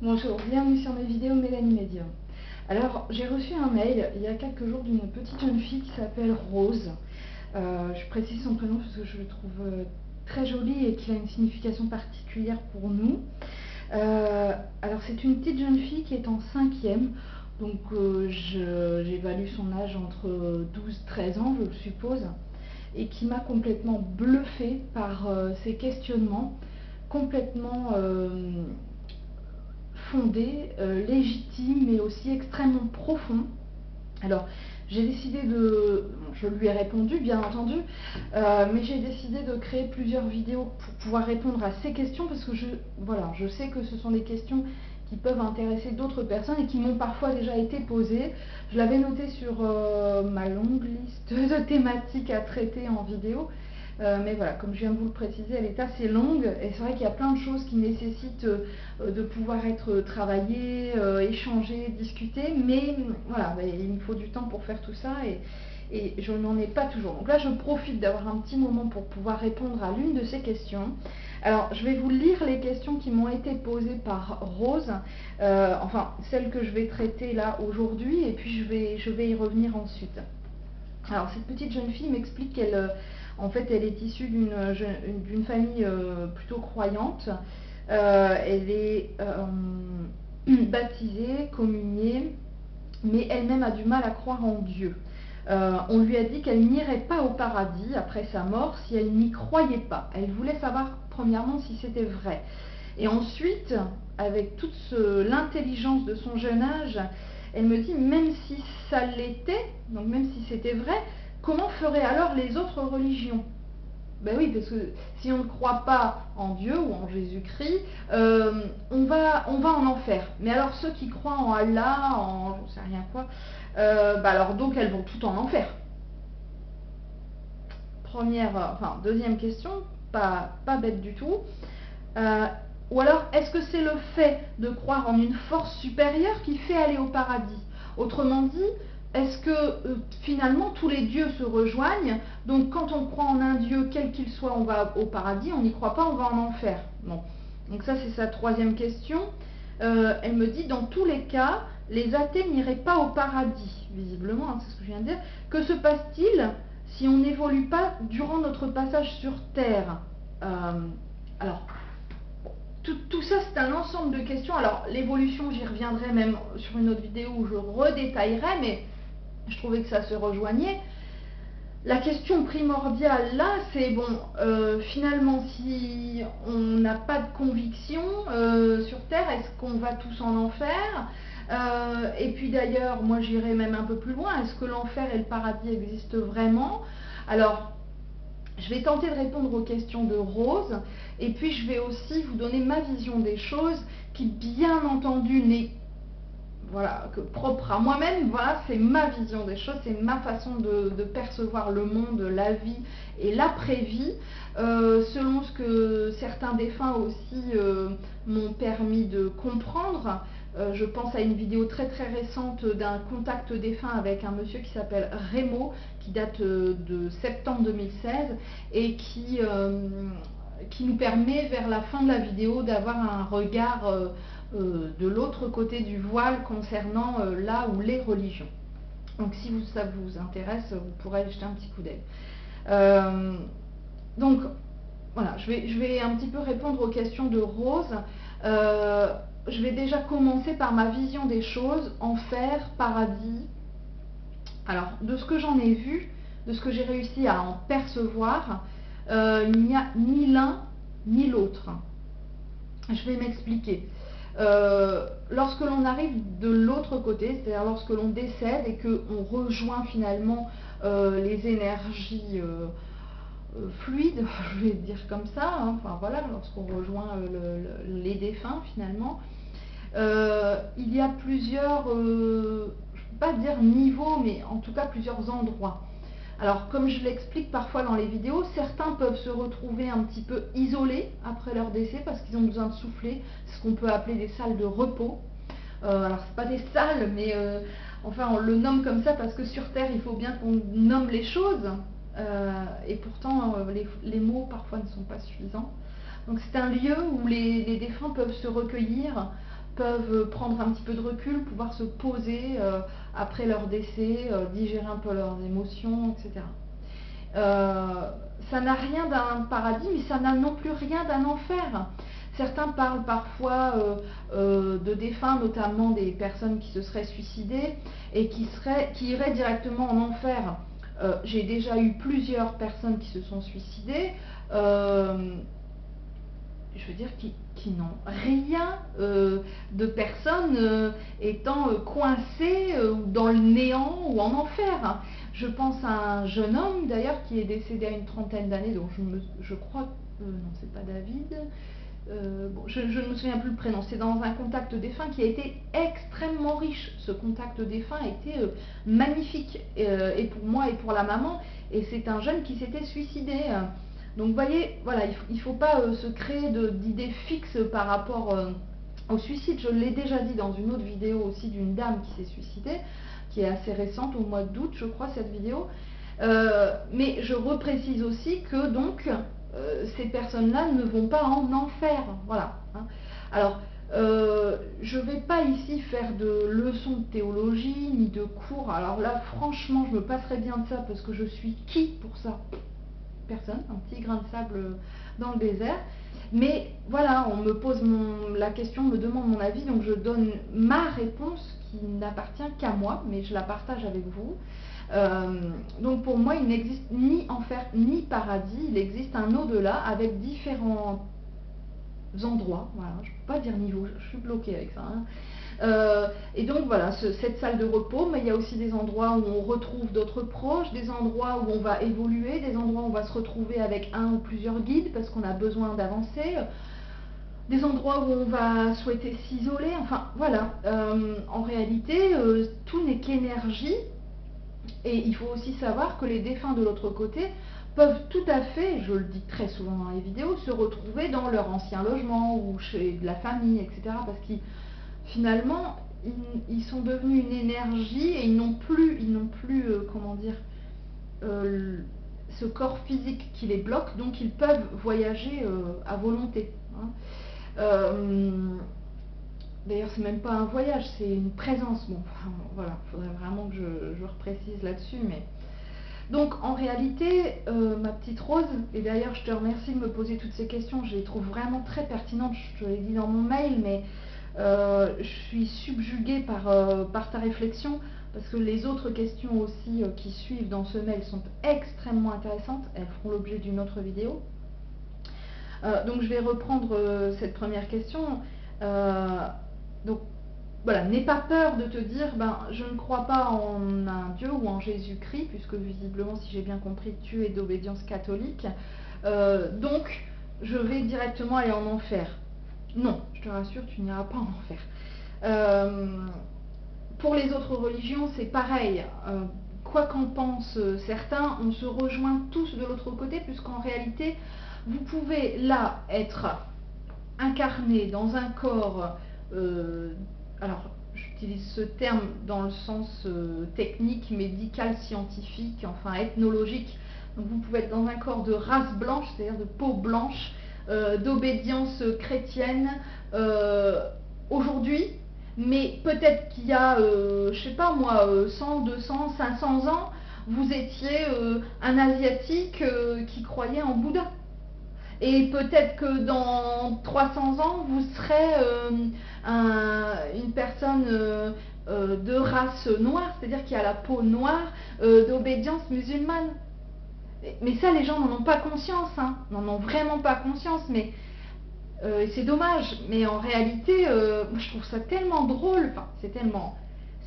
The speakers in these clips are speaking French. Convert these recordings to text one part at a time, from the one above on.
Bonjour, bienvenue sur mes vidéos Mélanie Médium. Alors, j'ai reçu un mail il y a quelques jours d'une petite jeune fille qui s'appelle Rose. Je précise son prénom parce que je le trouve très joli et qu'il a une signification particulière pour nous. Alors, c'est une petite jeune fille qui est en 5e, donc j'évalue son âge entre 12-13 ans, je le suppose, et qui m'a complètement bluffée par ses questionnements, complètement fondé, légitime, mais aussi extrêmement profond. Alors, j'ai décidé de... Je lui ai répondu, bien entendu, mais j'ai décidé de créer plusieurs vidéos pour pouvoir répondre à ces questions, parce que je sais que ce sont des questions qui peuvent intéresser d'autres personnes et qui m'ont parfois déjà été posées. Je l'avais noté sur ma longue liste de thématiques à traiter en vidéo. Mais voilà, comme je viens de vous le préciser, elle est assez longue et c'est vrai qu'il y a plein de choses qui nécessitent de pouvoir être travaillées, échangées, discutées, mais voilà, il me faut du temps pour faire tout ça et je n'en ai pas toujours. Donc là, je profite d'avoir un petit moment pour pouvoir répondre à l'une de ces questions. Alors, je vais vous lire les questions qui m'ont été posées par Rose, enfin, celles que je vais traiter là aujourd'hui, et puis je vais y revenir ensuite. Alors, cette petite jeune fille m'explique qu'elle en fait, elle est issue d'une famille plutôt croyante. Elle est baptisée, communiée, mais elle-même a du mal à croire en Dieu. On lui a dit qu'elle n'irait pas au paradis après sa mort si elle n'y croyait pas. Elle voulait savoir premièrement si c'était vrai. Et ensuite, avec toute l'intelligence de son jeune âge, elle me dit, même si ça l'était, donc même si c'était vrai, comment feraient alors les autres religions? Ben oui, parce que si on ne croit pas en Dieu ou en Jésus-Christ, on va en enfer. Mais alors ceux qui croient en Allah, en je sais rien quoi, alors donc elles vont tout en enfer. Deuxième question, pas bête du tout. Ou alors, est-ce que c'est le fait de croire en une force supérieure qui fait aller au paradis? Autrement dit, est-ce que finalement tous les dieux se rejoignent? Donc quand on croit en un dieu, quel qu'il soit, on va au paradis, on n'y croit pas, on va en enfer. Bon. Donc ça c'est sa troisième question. Elle me dit, dans tous les cas, les athées n'iraient pas au paradis, visiblement, hein, c'est ce que je viens de dire. Que se passe-t-il si on n'évolue pas durant notre passage sur Terre? Alors, tout ça, c'est un ensemble de questions. Alors, l'évolution, j'y reviendrai même sur une autre vidéo où je redétaillerai, mais je trouvais que ça se rejoignait. La question primordiale là, c'est bon, finalement, si on n'a pas de conviction sur Terre, est-ce qu'on va tous en enfer? Et puis d'ailleurs, moi j'irai même un peu plus loin, est-ce que l'enfer et le paradis existent vraiment? Alors, je vais tenter de répondre aux questions de Rose, et puis je vais aussi vous donner ma vision des choses, qui bien entendu n'est que propre à moi-même. Voilà, c'est ma vision des choses, c'est ma façon de percevoir le monde, la vie et l'après-vie, selon ce que certains défunts aussi m'ont permis de comprendre. Je pense à une vidéo très récente d'un contact défunt avec un monsieur qui s'appelle Rémo, qui date de septembre 2016 et qui nous permet vers la fin de la vidéo d'avoir un regard de l'autre côté du voile concernant là ou les religions. Donc si ça vous intéresse, vous pourrez aller jeter un petit coup d'œil. Donc voilà, je vais un petit peu répondre aux questions de Rose. Je vais déjà commencer par ma vision des choses, enfer, paradis. Alors, de ce que j'en ai vu, de ce que j'ai réussi à en percevoir, il n'y a ni l'un ni l'autre. Je vais m'expliquer. Lorsque l'on arrive de l'autre côté, c'est-à-dire lorsque l'on décède et qu'on rejoint finalement les énergies fluides, je vais dire comme ça, hein, enfin voilà, lorsqu'on rejoint les défunts finalement, il y a plusieurs, je ne peux pas dire niveaux, mais en tout cas plusieurs endroits. Alors, comme je l'explique parfois dans les vidéos, certains peuvent se retrouver un petit peu isolés après leur décès parce qu'ils ont besoin de souffler, ce qu'on peut appeler des salles de repos. Alors, c'est pas des salles, mais enfin, on le nomme comme ça parce que sur Terre, il faut bien qu'on nomme les choses. Et pourtant, les mots parfois ne sont pas suffisants. Donc, c'est un lieu où les défunts peuvent se recueillir peuvent prendre un petit peu de recul, pouvoir se poser après leur décès, digérer un peu leurs émotions, etc. Ça n'a rien d'un paradis, mais ça n'a non plus rien d'un enfer. Certains parlent parfois de défunts, notamment des personnes qui se seraient suicidées et qui iraient directement en enfer. J'ai déjà eu plusieurs personnes qui se sont suicidées, je veux dire, qui n'ont rien de personnes étant coincées dans le néant ou en enfer. Je pense à un jeune homme d'ailleurs qui est décédé à une trentaine d'années, donc je crois, non c'est pas David, bon, je ne me souviens plus le prénom, c'est dans un contact défunt qui a été extrêmement riche. Ce contact défunt a été magnifique, et pour moi et pour la maman, et c'est un jeune qui s'était suicidé. Donc vous voyez, voilà, il ne faut pas se créer d'idées fixes par rapport au suicide. Je l'ai déjà dit dans une autre vidéo aussi d'une dame qui s'est suicidée, qui est assez récente, au mois d'août je crois cette vidéo. Mais je reprécise aussi que donc ces personnes-là ne vont pas en enfer. Voilà. Hein. Alors, je ne vais pas ici faire de leçons de théologie, ni de cours. Alors là, franchement, je me passerais bien de ça, parce que je suis qui pour ça? Personne, un petit grain de sable dans le désert. Mais voilà, on me pose la question, me demande mon avis, donc je donne ma réponse qui n'appartient qu'à moi, mais je la partage avec vous. Donc pour moi, il n'existe ni enfer ni paradis, il existe un au-delà avec différents endroits. Voilà, je ne peux pas dire niveau, je suis bloquée avec ça. Hein. Et donc voilà, cette salle de repos, mais il y a aussi des endroits où on retrouve d'autres proches, des endroits où on va évoluer, des endroits où on va se retrouver avec un ou plusieurs guides parce qu'on a besoin d'avancer, des endroits où on va souhaiter s'isoler, enfin voilà, en réalité, tout n'est qu'énergie. Et il faut aussi savoir que les défunts de l'autre côté peuvent tout à fait, je le dis très souvent dans les vidéos, se retrouver dans leur ancien logement ou chez de la famille, etc. Parce qu'ils finalement, ils sont devenus une énergie et ils n'ont plus comment dire, ce corps physique qui les bloque, donc ils peuvent voyager à volonté. Hein. D'ailleurs, c'est même pas un voyage, c'est une présence. Bon, voilà, il faudrait vraiment que je reprécise là-dessus. Mais donc, en réalité, ma petite Rose, et d'ailleurs, je te remercie de me poser toutes ces questions, je les trouve vraiment très pertinentes. Je te l'ai dit dans mon mail, mais je suis subjuguée par ta réflexion, parce que les autres questions aussi qui suivent dans ce mail sont extrêmement intéressantes. Elles feront l'objet d'une autre vidéo. Donc, je vais reprendre cette première question. Donc voilà, n'aie pas peur de te dire, je ne crois pas en un Dieu ou en Jésus-Christ, puisque visiblement, si j'ai bien compris, tu es d'obédience catholique, donc je vais directement aller en enfer. Non, je te rassure, tu n'iras pas en enfer. Pour les autres religions, c'est pareil. Quoi qu'en pensent certains, on se rejoint tous de l'autre côté, puisqu'en réalité, vous pouvez là être incarné dans un corps, alors j'utilise ce terme dans le sens technique, médical, scientifique, enfin ethnologique. Donc vous pouvez être dans un corps de race blanche, c'est-à-dire de peau blanche, d'obédience chrétienne aujourd'hui, mais peut-être qu'il y a, je sais pas moi, 100, 200, 500 ans, vous étiez un Asiatique qui croyait en Bouddha. Et peut-être que dans 300 ans, vous serez une personne de race noire, c'est-à-dire qui a la peau noire, d'obédience musulmane. Mais ça, les gens n'en ont pas conscience, hein, n'en ont vraiment pas conscience, mais c'est dommage. Mais en réalité, je trouve ça tellement drôle, enfin,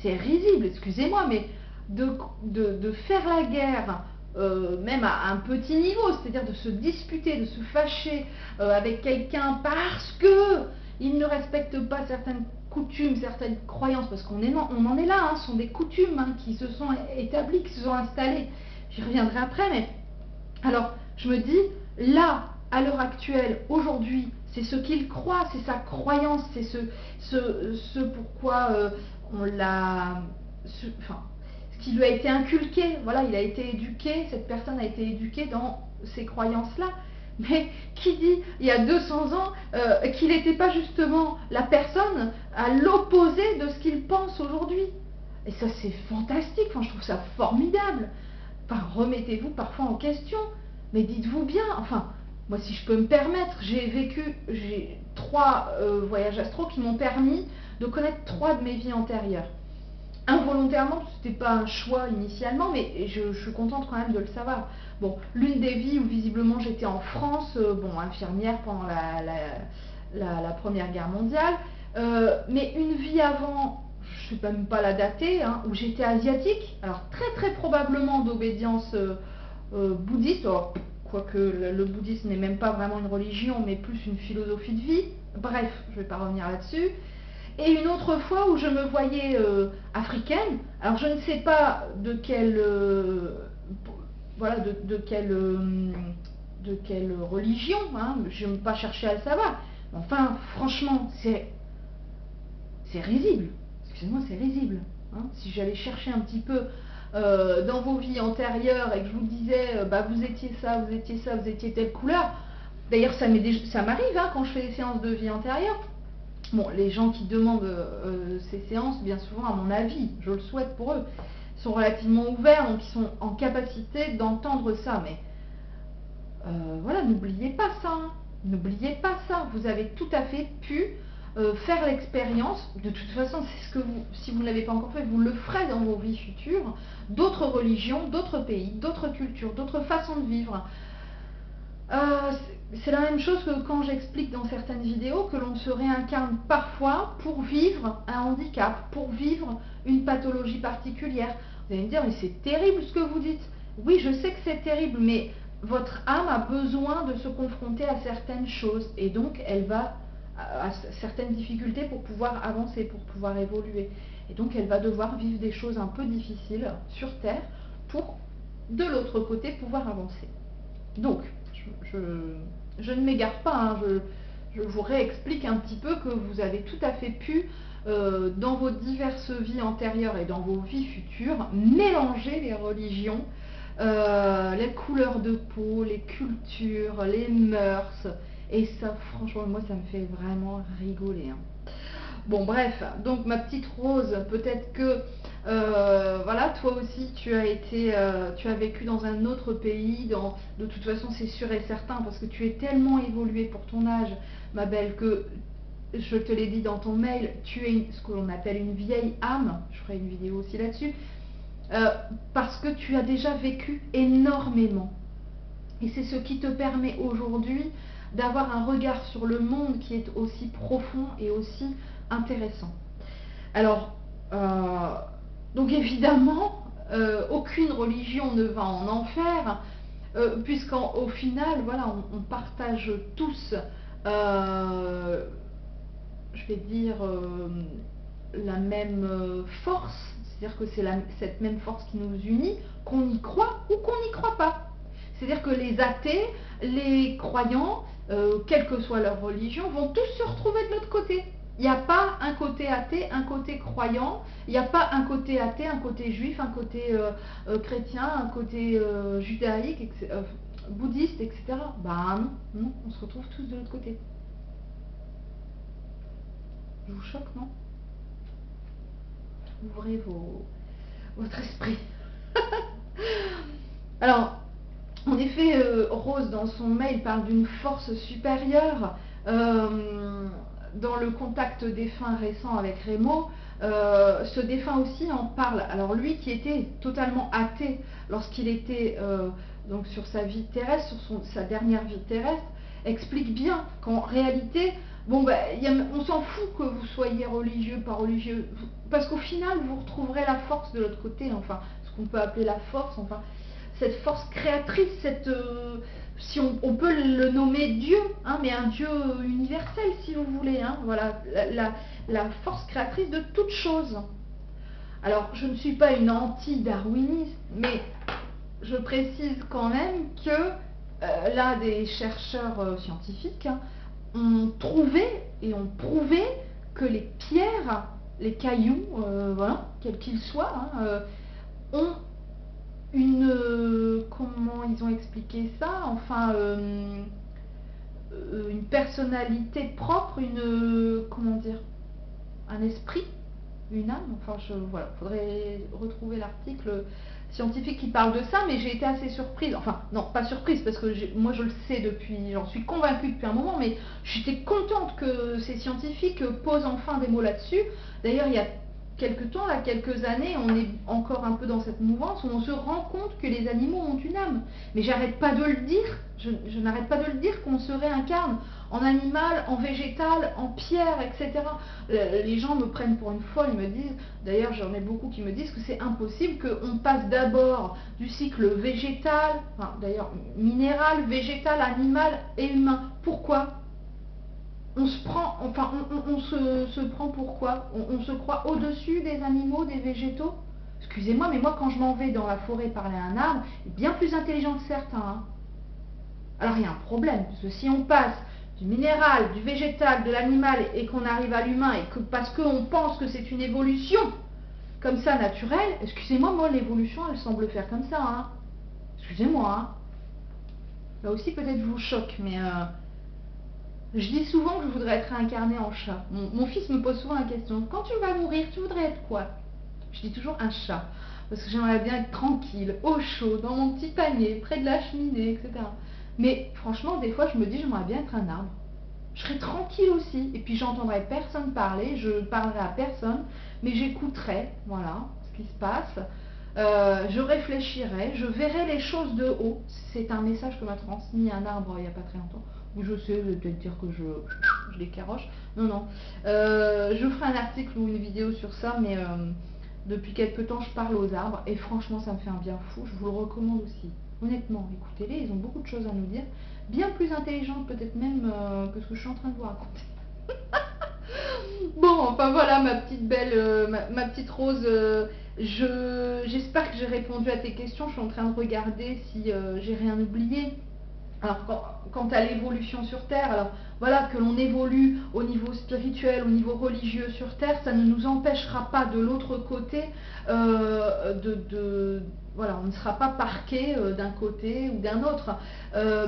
c'est risible, excusez-moi, mais de faire la guerre, même à un petit niveau, c'est-à-dire de se disputer, de se fâcher avec quelqu'un parce que il ne respecte pas certaines coutumes, certaines croyances, parce on en est là, hein, ce sont des coutumes qui se sont établies, qui se sont installées. J'y reviendrai après, mais alors je me dis, là, à l'heure actuelle, aujourd'hui, c'est ce qu'il croit, c'est sa croyance, c'est ce pourquoi on l'a... Enfin, ce qui lui a été inculqué, voilà, il a été éduqué, cette personne a été éduquée dans ces croyances-là. Mais qui dit, il y a 200 ans, qu'il n'était pas justement la personne à l'opposé de ce qu'il pense aujourd'hui? Et ça, c'est fantastique, enfin, je trouve ça formidable. Enfin, remettez-vous parfois en question, mais dites-vous bien, enfin, moi, si je peux me permettre, j'ai 3 voyages astro qui m'ont permis de connaître 3 de mes vies antérieures. Involontairement, ce n'était pas un choix initialement, mais je suis contente quand même de le savoir. Bon, l'une des vies où visiblement j'étais en France, bon, infirmière pendant la Première Guerre mondiale, mais une vie avant, je ne sais même pas la dater, hein, où j'étais asiatique, alors très très probablement d'obédience bouddhiste, alors, quoique le bouddhisme n'est même pas vraiment une religion, mais plus une philosophie de vie. Bref, je ne vais pas revenir là-dessus. Et une autre fois où je me voyais africaine, alors je ne sais pas de quelle, voilà, de quelle religion, hein, je n'ai pas cherché à le savoir. Enfin, franchement, c'est risible. Excusez-moi, c'est risible. Hein. Si j'allais chercher un petit peu dans vos vies antérieures et que je vous disais, bah, vous étiez ça, vous étiez ça, vous étiez telle couleur. D'ailleurs, ça m'arrive hein, quand je fais des séances de vie antérieure. Bon, les gens qui demandent ces séances, bien souvent, à mon avis, je le souhaite pour eux, sont relativement ouverts, donc ils sont en capacité d'entendre ça. Mais voilà, n'oubliez pas ça. Hein. N'oubliez pas ça. Vous avez tout à fait pu faire l'expérience. De toute façon, c'est ce que si vous ne l'avez pas encore fait, vous le ferez dans vos vies futures. D'autres religions, d'autres pays, d'autres cultures, d'autres façons de vivre. C'est la même chose que quand j'explique dans certaines vidéos que l'on se réincarne parfois pour vivre un handicap, pour vivre une pathologie particulière. Vous allez me dire, mais c'est terrible ce que vous dites. Oui, je sais que c'est terrible, mais votre âme a besoin de se confronter à certaines choses et donc elle va à certaines difficultés pour pouvoir avancer, pour pouvoir évoluer. Et donc elle va devoir vivre des choses un peu difficiles sur Terre pour, de l'autre côté, pouvoir avancer. Donc, je ne m'égare pas, hein, je vous réexplique un petit peu que vous avez tout à fait pu, dans vos diverses vies antérieures et dans vos vies futures, mélanger les religions, les couleurs de peau, les cultures, les mœurs, et ça, franchement, moi, ça me fait vraiment rigoler. Hein. Bon, bref, donc ma petite Rose, peut-être que voilà, toi aussi tu as vécu dans un autre pays, de toute façon c'est sûr et certain, parce que tu es tellement évoluée pour ton âge, ma belle, que je te l'ai dit dans ton mail, tu es ce que l'on appelle une vieille âme, je ferai une vidéo aussi là-dessus, parce que tu as déjà vécu énormément. Et c'est ce qui te permet aujourd'hui d'avoir un regard sur le monde qui est aussi profond et aussi intéressant. Alors, donc évidemment, aucune religion ne va en enfer, puisqu'au final, voilà, on partage tous, je vais dire, la même force, c'est-à-dire que c'est cette même force qui nous unit, qu'on y croit ou qu'on n'y croit pas. C'est-à-dire que les athées, les croyants, quelle que soit leur religion, vont tous se retrouver de l'autre côté. Il n'y a pas un côté athée, un côté croyant, il n'y a pas un côté athée, un côté juif, un côté chrétien, un côté judaïque, bouddhiste, etc. Bah non, non, on se retrouve tous de l'autre côté. Je vous choque, non? Ouvrez votre esprit. Alors, en effet, Rose, dans son mail, parle d'une force supérieure. Dans le contact défunt récent avec Rémo, ce défunt aussi en parle. Alors lui qui était totalement athée lorsqu'il était donc sur sa vie terrestre, sur sa dernière vie terrestre, explique bien qu'en réalité, bon, ben, on s'en fout que vous soyez religieux, pas religieux, parce qu'au final vous retrouverez la force de l'autre côté, enfin ce qu'on peut appeler la force, enfin cette force créatrice, si on peut le nommer Dieu, hein, mais un Dieu universel si vous voulez, hein, voilà, la force créatrice de toute chose. Alors je ne suis pas une anti-darwiniste, mais je précise quand même que là des chercheurs scientifiques hein, ont trouvé et ont prouvé que les pierres, les cailloux, voilà, quels qu'ils soient, hein, ont comment ils ont expliqué ça, enfin une personnalité propre, comment dire, un esprit, une âme. Enfin, voilà, faudrait retrouver l'article scientifique qui parle de ça, mais j'ai été assez surprise. Enfin, non, pas surprise, parce que moi je le sais depuis, j'en suis convaincue depuis un moment, mais j'étais contente que ces scientifiques posent enfin des mots là-dessus. D'ailleurs, il y a quelques temps, là, quelques années, on est encore un peu dans cette mouvance où on se rend compte que les animaux ont une âme. Mais j'arrête pas de le dire, je n'arrête pas de le dire, qu'on se réincarne en animal, en végétal, en pierre, etc. Les gens me prennent pour une folle, ils me disent, d'ailleurs j'en ai beaucoup qui me disent que c'est impossible, qu'on passe d'abord du cycle végétal, enfin, d'ailleurs minéral, végétal, animal et humain. Pourquoi? On se prend, enfin, on se prend pourquoi? On se croit au-dessus des animaux, des végétaux? Excusez-moi, mais moi quand je m'en vais dans la forêt parler à un arbre, il est bien plus intelligent que certains. Hein. Alors il y a un problème, parce que si on passe du minéral, du végétal, de l'animal et qu'on arrive à l'humain, et que parce qu'on pense que c'est une évolution comme ça naturelle, excusez-moi, moi l'évolution elle semble faire comme ça. Hein. Excusez-moi. Hein. Là aussi peut-être je vous choque, mais je dis souvent que je voudrais être réincarnée en chat. Mon fils me pose souvent la question, quand tu vas mourir, tu voudrais être quoi? Je dis toujours un chat, parce que j'aimerais bien être tranquille, au chaud, dans mon petit panier, près de la cheminée, etc. Mais franchement, des fois, je me dis, j'aimerais bien être un arbre. Je serais tranquille aussi, et puis j'entendrais personne parler, je parlerai à personne, mais j'écouterai, voilà, ce qui se passe. Je réfléchirai, je verrai les choses de haut. C'est un message que m'a transmis un arbre il n'y a pas très longtemps. Ou je sais, je vais peut-être dire que je les caroche. Non, non. Je ferai un article ou une vidéo sur ça, mais depuis quelques temps, je parle aux arbres, et franchement, ça me fait un bien fou. Je vous le recommande aussi. Honnêtement, écoutez-les, ils ont beaucoup de choses à nous dire. Bien plus intelligentes peut-être même que ce que je suis en train de vous raconter. Bon, enfin voilà ma petite belle, ma petite Rose, j'espère que j'ai répondu à tes questions. Je suis en train de regarder si j'ai rien oublié. Alors, quant à l'évolution sur Terre, alors voilà, que l'on évolue au niveau spirituel, au niveau religieux sur Terre, ça ne nous empêchera pas de l'autre côté voilà, on ne sera pas parqué d'un côté ou d'un autre.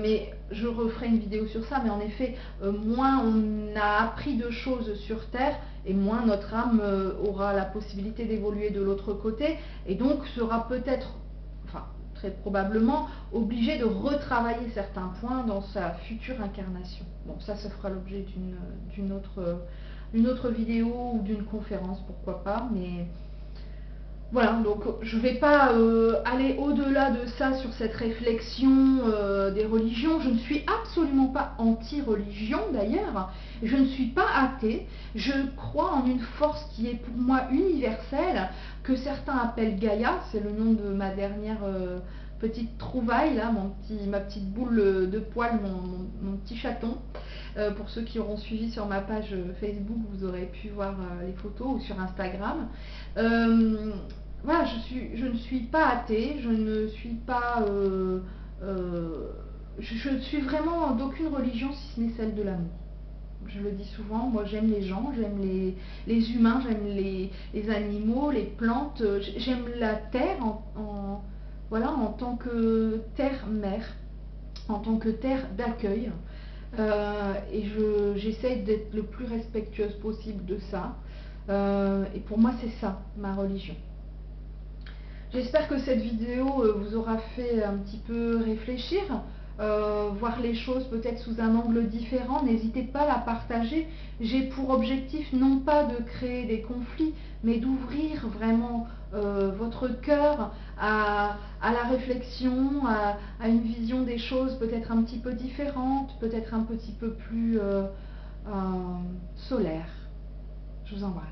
Mais je referai une vidéo sur ça, mais en effet, moins on a appris de choses sur Terre, et moins notre âme aura la possibilité d'évoluer de l'autre côté, et donc sera peut-être, enfin très probablement, obligé de retravailler certains points dans sa future incarnation. Bon, ça fera l'objet d'une autre vidéo ou d'une conférence, pourquoi pas, mais voilà, donc je ne vais pas aller au-delà de ça sur cette réflexion des religions. Je ne suis absolument pas anti-religion d'ailleurs, je ne suis pas athée, je crois en une force qui est pour moi universelle, que certains appellent Gaïa, c'est le nom de ma dernière petite trouvaille, là, ma petite boule de poil, mon petit chaton. Pour ceux qui auront suivi sur ma page Facebook, vous aurez pu voir les photos, ou sur Instagram. Voilà, je ne suis pas athée, je ne suis pas... je ne suis vraiment d'aucune religion si ce n'est celle de l'amour. Je le dis souvent, moi j'aime les gens, j'aime les humains, j'aime les animaux, les plantes, j'aime la terre voilà, en tant que terre-mère, en tant que terre d'accueil. Et j'essaye d'être le plus respectueuse possible de ça. Et pour moi, c'est ça, ma religion. J'espère que cette vidéo vous aura fait un petit peu réfléchir, voir les choses peut-être sous un angle différent. N'hésitez pas à la partager. J'ai pour objectif non pas de créer des conflits, mais d'ouvrir vraiment votre cœur à la réflexion, à une vision des choses peut-être un petit peu différente, peut-être un petit peu plus solaire. Je vous embrasse.